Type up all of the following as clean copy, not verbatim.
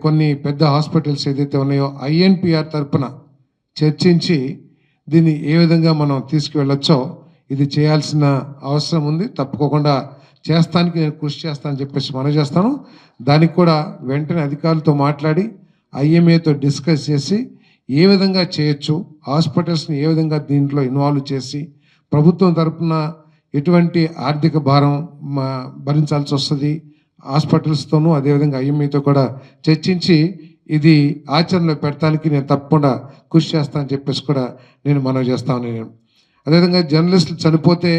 కొన్ని పెద్ద హాస్పిటల్స్ ఏదైతే ఉన్నాయో ఐఎన్పిఆర్ తరపున చర్చించి దీన్ని ఏ విధంగా మనం తీసుకువెళ్ళొచ్చో ఇది చేయాల్సిన అవసరం ఉంది. తప్పుకోకుండా చేస్తానికి నేను కృషి చేస్తానని చెప్పేసి మనం చేస్తాను. దానికి కూడా వెంటనే అధికారులతో మాట్లాడి ఐఎంఏతో డిస్కస్ చేసి ఏ విధంగా చేయొచ్చు, హాస్పిటల్స్ని ఏ విధంగా దీంట్లో ఇన్వాల్వ్ చేసి ప్రభుత్వం తరపున ఎటువంటి ఆర్థిక భారం భరించాల్సి వస్తుంది హాస్పిటల్స్తోనూ, అదేవిధంగా ఐఎంఏతో కూడా చర్చించి ఇది ఆచరణలో పెట్టడానికి నేను తప్పకుండా కృషి చేస్తానని చెప్పేసి కూడా నేను మనవి చేస్తాను. నేను అదేవిధంగా జర్నలిస్టులు చనిపోతే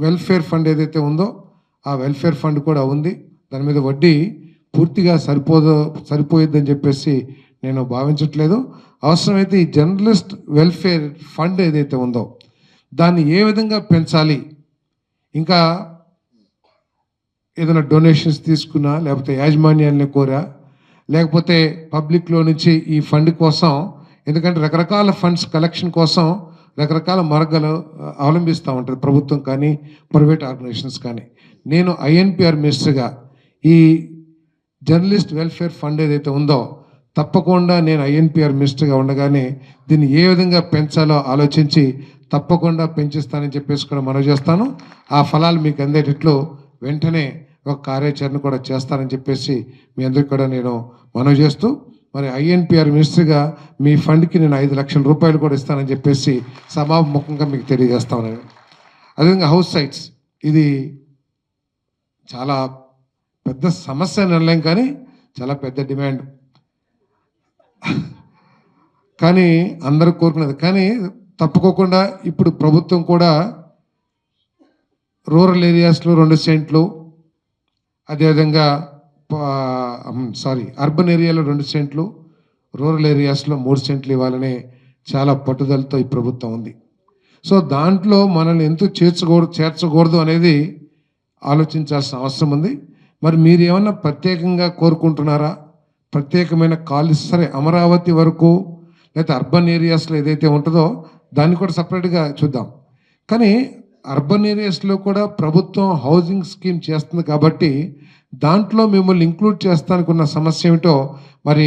వెల్ఫేర్ ఫండ్ ఏదైతే ఉందో ఆ వెల్ఫేర్ ఫండ్ కూడా ఉంది. దాని మీద వడ్డీ పూర్తిగా సరిపోయిద్దని చెప్పేసి నేను భావించట్లేదు. అవసరమైతే ఈ జర్నలిస్ట్ వెల్ఫేర్ ఫండ్ ఏదైతే ఉందో దాన్ని ఏ విధంగా పెంచాలి, ఇంకా ఏదైనా డొనేషన్స్ తీసుకున్నా, లేకపోతే యాజమాన్యాన్ని కోరా, లేకపోతే పబ్లిక్లో నుంచి ఈ ఫండ్ కోసం, ఎందుకంటే రకరకాల ఫండ్స్ కలెక్షన్ కోసం రకరకాల మార్గాలు అవలంబిస్తూ ఉంటుంది ప్రభుత్వం కానీ ప్రైవేట్ ఆర్గనైజేషన్స్ కానీ. నేను ఐఎన్పిఆర్ మినిస్టర్గా ఈ జర్నలిస్ట్ వెల్ఫేర్ ఫండ్ ఏదైతే ఉందో తప్పకుండా నేను ఐఎన్పిఆర్ మినిస్టర్గా ఉండగానే దీన్ని ఏ విధంగా పెంచాలో ఆలోచించి తప్పకుండా పెంచిస్తానని చెప్పేసి కూడా మనవి చేస్తాను. ఆ ఫలాలు మీకు అందేటట్లు వెంటనే ఒక కార్యాచరణ కూడా చేస్తానని చెప్పేసి మీ అందరికీ కూడా నేను మనవి చేస్తూ, మరి ఐఎన్పిఆర్ మినిస్టర్గా మీ ఫండ్కి నేను 5 లక్షల రూపాయలు కూడా ఇస్తానని చెప్పేసి సభాముఖంగా మీకు తెలియజేస్తాను. నేను అదేవిధంగా హౌస్ సైట్స్, ఇది చాలా పెద్ద సమస్య అనలేం కానీ చాలా పెద్ద డిమాండ్, కానీ అందరూ కోరుకున్నది. కానీ తప్పుకోకుండా ఇప్పుడు ప్రభుత్వం కూడా రూరల్ ఏరియాస్లో 2 సెంట్లు, అదేవిధంగా అర్బన్ ఏరియాలో 2 సెంట్లు, రూరల్ ఏరియాస్లో 3 సెంట్లు ఇవ్వాలనే చాలా పట్టుదలతో ఈ ప్రభుత్వం ఉంది. సో దాంట్లో మనల్ని ఎందుకు చేర్చకూడదు అనేది ఆలోచించాల్సిన అవసరం ఉంది. మరి మీరు ఏమన్నా ప్రత్యేకంగా కోరుకుంటున్నారా? ప్రత్యేకమైన కాలేజ్, సరే అమరావతి వరకు లేకపోతే అర్బన్ ఏరియాస్లో ఏదైతే ఉంటుందో దాన్ని కూడా సపరేట్గా చూద్దాం. కానీ అర్బన్ ఏరియాస్లో కూడా ప్రభుత్వం హౌసింగ్ స్కీమ్ చేస్తుంది కాబట్టి దాంట్లో మిమ్మల్ని ఇంక్లూడ్ చేస్తానికి ఉన్న సమస్య ఏమిటో మరి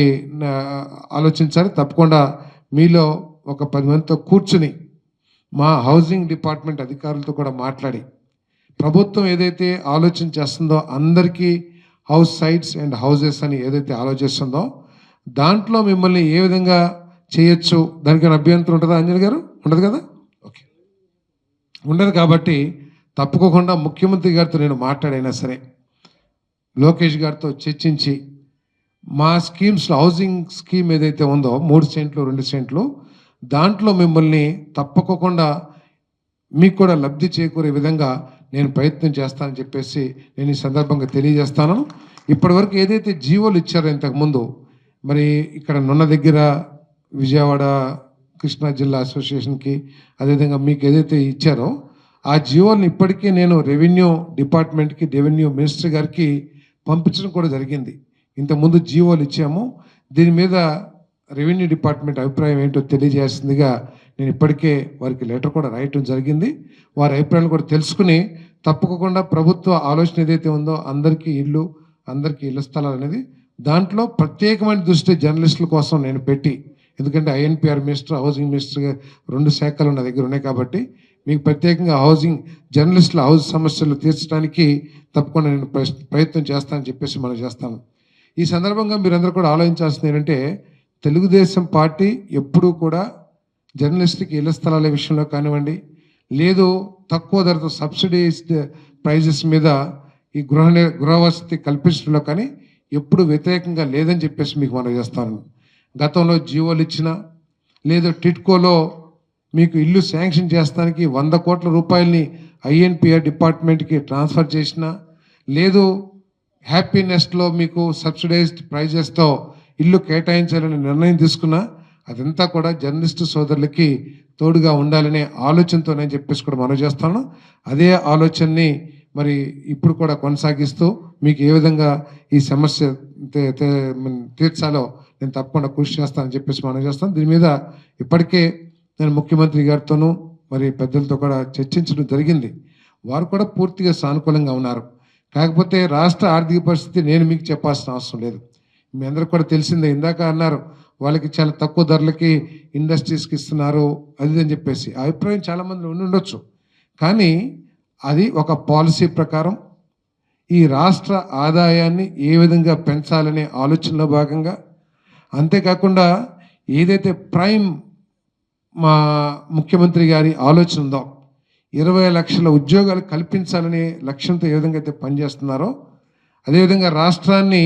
ఆలోచించాలి. తప్పకుండా మీలో ఒక 10 మందితో కూర్చుని మా హౌసింగ్ డిపార్ట్మెంట్ అధికారులతో కూడా మాట్లాడి ప్రభుత్వం ఏదైతే ఆలోచన చేస్తుందో అందరికీ హౌస్ సైట్స్ అండ్ హౌజెస్ అని ఏదైతే ఆలోచిస్తుందో దాంట్లో మిమ్మల్ని ఏ విధంగా చేయొచ్చు, దానికి అభ్యంతరం ఉంటుందా అంజలి గారు? ఉండదు కదా? ఓకే, ఉండదు. కాబట్టి తప్పుకోకుండా ముఖ్యమంత్రి గారితో నేను మాట్లాడైనా సరే లోకేష్ గారితో చర్చించి మా స్కీమ్స్లో హౌసింగ్ స్కీమ్ ఏదైతే ఉందో 3 సెంట్లు 2 సెంట్లు దాంట్లో మిమ్మల్ని తప్పకుండా మీకు కూడా లబ్ధి చేకూరే విధంగా నేను ప్రయత్నం చేస్తానని చెప్పేసి నేను ఈ సందర్భంగా తెలియజేస్తాను. ఇప్పటివరకు ఏదైతే జీవోలు ఇచ్చారో ఇంతకుముందు, మరి ఇక్కడ నున్న దగ్గర విజయవాడ కృష్ణా జిల్లా అసోసియేషన్కి అదేవిధంగా మీకు ఏదైతే ఇచ్చారో ఆ జీవోలను ఇప్పటికే నేను రెవెన్యూ డిపార్ట్మెంట్కి, రెవెన్యూ మినిస్టర్ గారికి పంపించడం కూడా జరిగింది. ఇంతకుముందు జీవోలు ఇచ్చాము, దీని మీద రెవెన్యూ డిపార్ట్మెంట్ అభిప్రాయం ఏంటో తెలియజేసిందిగా నేను ఇప్పటికే వారికి లెటర్ కూడా రాయటం జరిగింది. వారి అభిప్రాయాలు కూడా తెలుసుకుని తప్పకుండా ప్రభుత్వ ఆలోచన ఏదైతే ఉందో అందరికీ ఇళ్ళ స్థలాలు అనేది దాంట్లో ప్రత్యేకమైన దృష్టి జర్నలిస్టుల కోసం నేను పెట్టి, ఎందుకంటే ఐఎన్పిఆర్ మినిస్టర్, హౌసింగ్ మినిస్టర్ 2 శాఖలు నా దగ్గర ఉన్నాయి కాబట్టి మీకు ప్రత్యేకంగా హౌసింగ్ జర్నలిస్టుల హౌస్ సమస్యలు తీర్చడానికి తప్పకుండా నేను ప్రయత్నం చేస్తానని చెప్పేసి మనం చేస్తాను. ఈ సందర్భంగా మీరందరూ కూడా ఆలోచించాల్సింది ఏంటంటే తెలుగుదేశం పార్టీ ఎప్పుడూ కూడా జర్నలిస్ట్కి ఇళ్ల స్థలాల విషయంలో కానివ్వండి, లేదు తక్కువ ధరతో సబ్సిడైజ్డ్ ప్రైజెస్ మీద ఈ గృహవసతి కల్పించడంలో కానీ ఎప్పుడు వ్యతిరేకంగా లేదని చెప్పేసి మీకు మనం చేస్తాను. గతంలో జీవోలు ఇచ్చినా, లేదు టిట్కోలో మీకు ఇల్లు శాంక్షన్ చేస్తానికి 100 కోట్ల రూపాయలని ఐఎన్పిఆర్ డిపార్ట్మెంట్కి ట్రాన్స్ఫర్ చేసినా, లేదు హ్యాపీనెస్ట్లో మీకు సబ్సిడైజ్డ్ ప్రైజెస్తో ఇల్లు కేటాయించాలని నిర్ణయం తీసుకున్నా, అదంతా కూడా జర్నలిస్టు సోదరులకి తోడుగా ఉండాలనే ఆలోచనతో నేను చెప్పేసి కూడా మనం చేస్తాను. అదే ఆలోచనని మరి ఇప్పుడు కూడా కొనసాగిస్తూ మీకు ఏ విధంగా ఈ సమస్య తీర్చాలో నేను తప్పకుండా కృషి చేస్తానని చెప్పేసి మనం చేస్తాను. దీని మీద ఇప్పటికే నేను ముఖ్యమంత్రి గారితోనూ మరి పెద్దలతో కూడా చర్చించడం జరిగింది. వారు కూడా పూర్తిగా సానుకూలంగా ఉన్నారు. కాకపోతే రాష్ట్ర ఆర్థిక పరిస్థితి నేను మీకు చెప్పాల్సిన అవసరం లేదు. మీ అందరికి కూడా తెలిసిందే. ఇందాక అన్నారు వాళ్ళకి చాలా తక్కువ ధరలకి ఇండస్ట్రీస్కి ఇస్తున్నారు అది అని చెప్పేసి. ఆ అభిప్రాయం చాలామంది ఉండి ఉండొచ్చు. కానీ అది ఒక పాలసీ ప్రకారం ఈ రాష్ట్ర ఆదాయాన్ని ఏ విధంగా పెంచాలనే ఆలోచనలో భాగంగా, అంతేకాకుండా ఏదైతే ప్రైమ్ మా ముఖ్యమంత్రి గారి ఆలోచన ఉందో 20 లక్షల ఉద్యోగాలు కల్పించాలనే లక్ష్యంతో ఏ విధంగా అయితే పనిచేస్తున్నారో, అదేవిధంగా రాష్ట్రాన్ని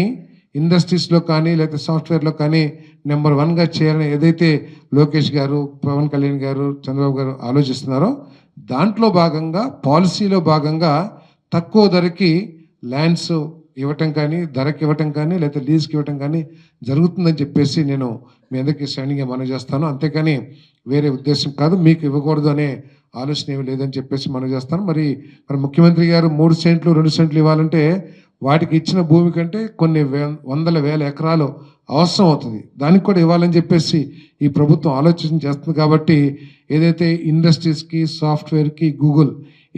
ఇండస్ట్రీస్లో కానీ లేకపోతే సాఫ్ట్వేర్లో కానీ నెంబర్ 1గా చేయాలని ఏదైతే లోకేష్ గారు, పవన్ కళ్యాణ్ గారు, చంద్రబాబు గారు ఆలోచిస్తున్నారో దాంట్లో భాగంగా, పాలసీలో భాగంగా తక్కువ ధరకి ల్యాండ్స్ ఇవ్వటం కానీ, ధరకి ఇవ్వటం కానీ, లేకపోతే లీజ్కి ఇవ్వటం కానీ జరుగుతుందని చెప్పేసి నేను మీ అందరికీ శ్రేణిగా మనవి చేస్తాను. అంతేకాని వేరే ఉద్దేశం కాదు, మీకు ఇవ్వకూడదు అనే ఆలోచన ఏమి లేదని చెప్పేసి మనవి చేస్తాను. మరి ముఖ్యమంత్రి గారు 3 సెంట్లు 2 సెంట్లు ఇవ్వాలంటే వాటికి ఇచ్చిన భూమి కంటే కొన్ని వందల వేల ఎకరాలు అవసరం అవుతుంది. దానికి కూడా ఇవ్వాలని చెప్పేసి ఈ ప్రభుత్వం ఆలోచన చేస్తుంది. కాబట్టి ఏదైతే ఇండస్ట్రీస్కి, సాఫ్ట్వేర్కి, గూగుల్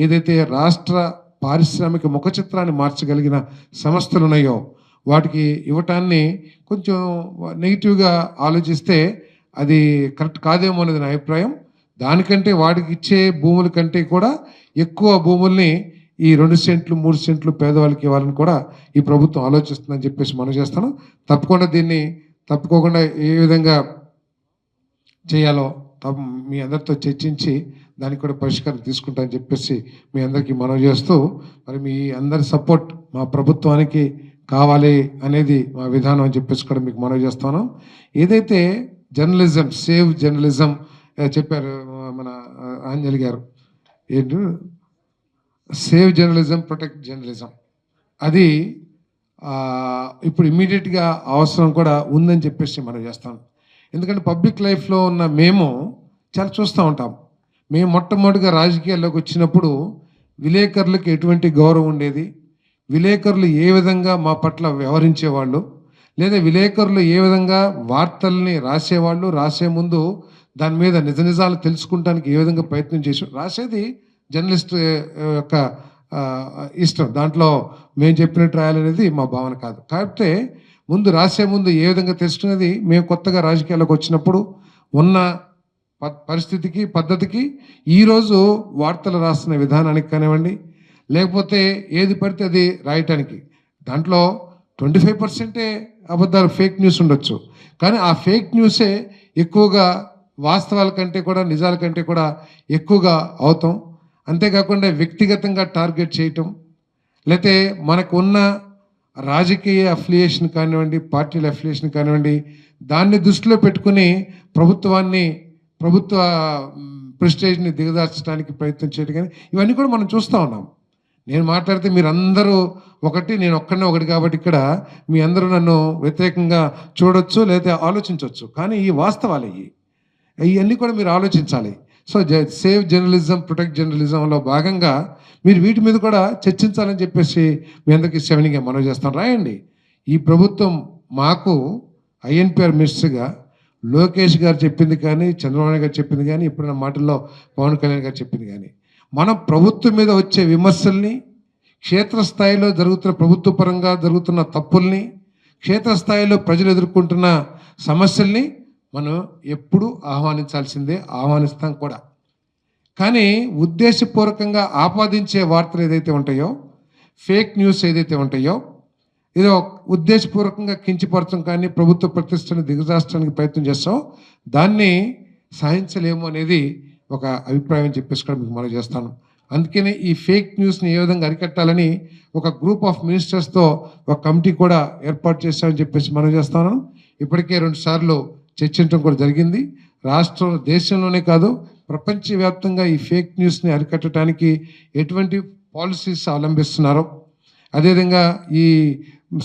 ఏదైతే రాష్ట్ర పారిశ్రామిక ముఖ చిత్రాన్ని మార్చగలిగిన సంస్థలు ఉన్నాయో వాటికి ఇవ్వటాన్ని కొంచెం నెగిటివ్గా ఆలోచిస్తే అది కరెక్ట్ కాదేమో అనేది నా అభిప్రాయం. దానికంటే వాటికి ఇచ్చే భూముల కంటే కూడా ఎక్కువ భూముల్ని ఈ 2 సెంట్లు 3 సెంట్లు పేదవాళ్ళకి ఇవ్వాలని కూడా ఈ ప్రభుత్వం ఆలోచిస్తుందని చెప్పేసి మనం చేస్తాను. తప్పకుండా దీన్ని తప్పుకోకుండా ఏ విధంగా చేయాలో మీ అందరితో చర్చించి దానికి కూడా పరిష్కారం తీసుకుంటామని చెప్పేసి మీ అందరికీ మనవి చేస్తూ, మరి మీ అందరి సపోర్ట్ మా ప్రభుత్వానికి కావాలి అనేది మా విధానం అని చెప్పేసి కూడా మీకు మనవి చేస్తాను. ఏదైతే జర్నలిజం, సేవ్ జర్నలిజం చెప్పారు మన ఆంజలి గారు, ఏంటి సేవ్ జర్నలిజం, ప్రొటెక్ట్ జర్నలిజం, అది ఇప్పుడు ఇమ్మీడియట్గా అవసరం కూడా ఉందని చెప్పేసి మనం చేస్తాను. ఎందుకంటే పబ్లిక్ లైఫ్లో ఉన్న మేము చాలా చూస్తూ ఉంటాం. మేము మొట్టమొదటిగా రాజకీయాల్లోకి వచ్చినప్పుడు విలేకరులకు ఎటువంటి గౌరవం ఉండేది, విలేకరులు ఏ విధంగా మా పట్ల వ్యవహరించేవాళ్ళు, లేదా విలేకరులు ఏ విధంగా వార్తల్ని రాసేవాళ్ళు, రాసే ముందు దాని మీద నిజ నిజాలు తెలుసుకుంటానికి ఏ విధంగా ప్రయత్నం చేసి రాసేది జర్నలిస్ట్ యొక్క ఇష్టం. దాంట్లో మేము చెప్పినట్టు రాయాలనేది మా భావన కాదు. కాబట్టి ముందు రాసే ముందు ఏ విధంగా తెలుసుకునేది మేము కొత్తగా రాజకీయాల్లోకి వచ్చినప్పుడు ఉన్న పరిస్థితికి, పద్ధతికి, ఈరోజు వార్తలు రాస్తున్న విధానానికి కానివ్వండి, లేకపోతే ఏది పడితే అది రాయటానికి, దాంట్లో 25% అబద్ధాలు, ఫేక్ న్యూస్ ఉండొచ్చు. కానీ ఆ ఫేక్ న్యూసే ఎక్కువగా వాస్తవాల కంటే కూడా, నిజాల కంటే కూడా ఎక్కువగా అవుతాం. అంతేకాకుండా వ్యక్తిగతంగా టార్గెట్ చేయటం, లేకపోతే మనకు ఉన్న రాజకీయ అఫిలియేషన్ కానివ్వండి, పార్టీల అఫిలియేషన్ కానివ్వండి, దాన్ని దృష్టిలో పెట్టుకుని ప్రభుత్వ ప్రెస్టేజ్ని దిగదార్చడానికి ప్రయత్నం చేయడం కానీ ఇవన్నీ కూడా మనం చూస్తూ ఉన్నాం. నేను మాట్లాడితే మీరు అందరూ ఒకటి, నేను ఒక్కడనే ఒకటి, కాబట్టి ఇక్కడ మీ అందరూ నన్ను వ్యతిరేకంగా చూడొచ్చు లేదా ఆలోచించవచ్చు. కానీ ఈ వాస్తవాలు ఇవన్నీ కూడా మీరు ఆలోచించాలి. సో సేవ్ జర్నలిజం, ప్రొటెక్ట్ జర్నలిజంలో భాగంగా మీరు వీటి మీద కూడా చర్చించాలని చెప్పేసి మీ అందరికీ సెవెనింగ్గా మనవి చేస్తాను. రాయండి. ఈ ప్రభుత్వం మాకు ఐఎన్పిఆర్ మినిస్టర్గా లోకేష్ గారు చెప్పింది కానీ, చంద్రబాబు గారు చెప్పింది కానీ, ఇప్పుడున్న మాటల్లో పవన్ కళ్యాణ్ గారు చెప్పింది కానీ, మనం ప్రభుత్వం మీద వచ్చే విమర్శల్ని, క్షేత్రస్థాయిలో జరుగుతున్న ప్రభుత్వ పరంగా జరుగుతున్న తప్పుల్ని, క్షేత్రస్థాయిలో ప్రజలు ఎదుర్కొంటున్న సమస్యల్ని మనం ఎప్పుడు ఆహ్వానించాల్సిందే, ఆహ్వానిస్తాం కూడా. కానీ ఉద్దేశపూర్వకంగా ఆపాదించే వార్తలు ఏదైతే ఉంటాయో, ఫేక్ న్యూస్ ఏదైతే ఉంటాయో, ఏదో ఉద్దేశపూర్వకంగా కించపరచడం కానీ, ప్రభుత్వ ప్రతిష్టను దిగజార్చడానికి ప్రయత్నం చేస్తాం, దాన్ని సహించలేము అనేది ఒక అభిప్రాయం చెప్పేసి కూడా మీకు మనం చేస్తాను. అందుకనే ఈ ఫేక్ న్యూస్ని ఏ విధంగా అరికట్టాలని ఒక గ్రూప్ ఆఫ్ మినిస్టర్స్తో ఒక కమిటీ కూడా ఏర్పాటు చేస్తామని చెప్పేసి మనం చేస్తాను. ఇప్పటికే 2 సార్లు చర్చించడం కూడా జరిగింది. దేశంలోనే కాదు, ప్రపంచవ్యాప్తంగా ఈ ఫేక్ న్యూస్ని అరికట్టడానికి ఎటువంటి పాలసీస్ అవలంబిస్తున్నారో, అదేవిధంగా ఈ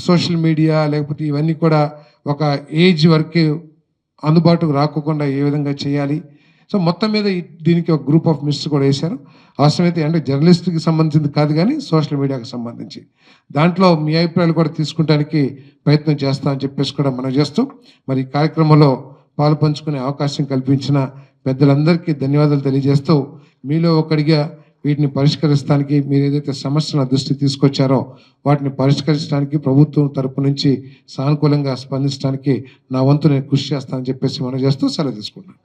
సోషల్ మీడియా లేకపోతే ఇవన్నీ కూడా ఒక ఏజ్ వరకు అందుబాటుకు రాకుండా ఏ విధంగా చేయాలి. సో మొత్తం మీద దీనికి ఒక గ్రూప్ ఆఫ్ మినిస్టర్స్ కూడా వేశారు. అవసరమైతే అంటే జర్నలిస్ట్కి సంబంధించింది కాదు కానీ సోషల్ మీడియాకి సంబంధించి దాంట్లో మీ అభిప్రాయాలు కూడా తీసుకుంటానికి ప్రయత్నం చేస్తామని చెప్పేసి కూడా మనం చేస్తూ, మరి ఈ కార్యక్రమంలో పాలు పంచుకునే అవకాశం కల్పించిన పెద్దలందరికీ ధన్యవాదాలు తెలియజేస్తూ, మీలో ఒకడిగా వీటిని పరిష్కరించడానికి మీరు ఏదైతే సమస్యల దృష్టికి తీసుకొచ్చారో వాటిని పరిష్కరించడానికి ప్రభుత్వం తరపు నుంచి సానుకూలంగా స్పందించడానికి నా వంతు నేను కృషి చేస్తానని చెప్పేసి మనం చేస్తూ సెలవు తీసుకుంటాను.